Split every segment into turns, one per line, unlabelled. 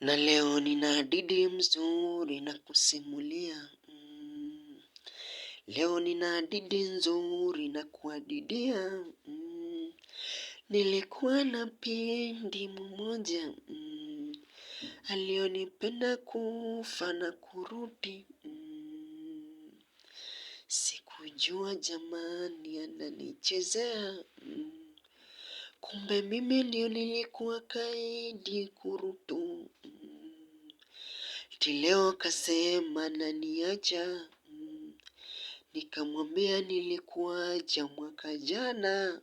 Na leo nina hadithi mzuri na kusimulia. Leo nina hadithi nzuri na kuhadithia. Nilikuwa na binti mmoja. Alionipenda kufa na kurudi. Sikujua jamani ananichezea. Kumbe mimi ndio nilikuwa kaidi kurutu. Ati leo kasema ananiacha. Nikamwambia nilikuacha mwaka jana.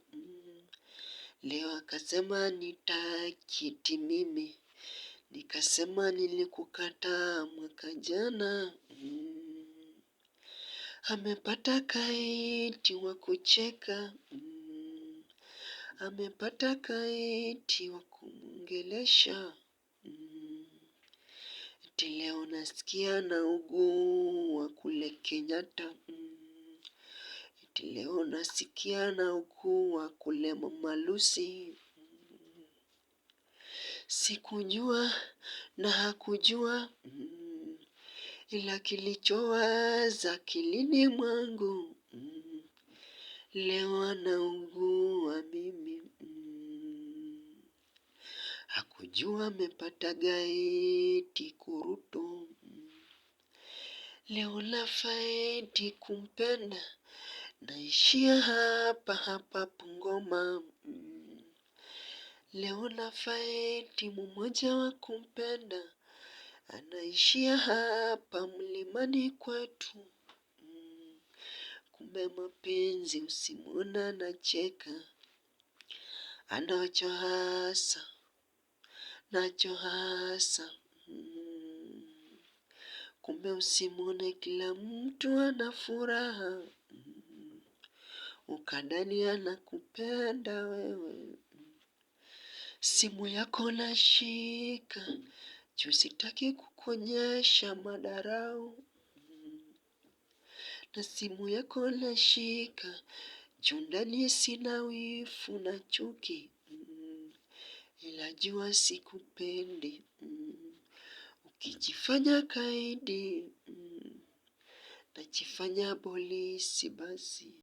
Leo akasema hanitaki eti mimi. Nikasema nilikukata mwaka jana. Amepata kaidi wa kucheka. Amepata kaidi wa kumwongelesha. Ati leo nasikia anaugua kule Kenyatta. Ati leo nasikia anaugua kule Mama Lucy. Sikujua na hakujua. Ila kilichowaza akilini mwangu. Leo anaugua mimi. Hakujua amepata gaidi kurutu. Leo nafaa eti kumpenda. Naishia hapa hapa Bungoma. Leo nafaa eti mmoja wa kumpenda. Anaishia hapa mlimani kwetu. Kumbe mapenzi usimuone anacheka. Anacho hasa. Nacho hasa. Kumbe usimuone kila mtu ana furaha. Ukadhani anakupenda wewe. Simu yako nashika. Juu sitaki kukuonyesha madharau. Na simu yako nashika. Juu ndani sina wivu na chuki. Ila jua sikupendi. Ukijifanya kaidi. Najifanya polisi basi.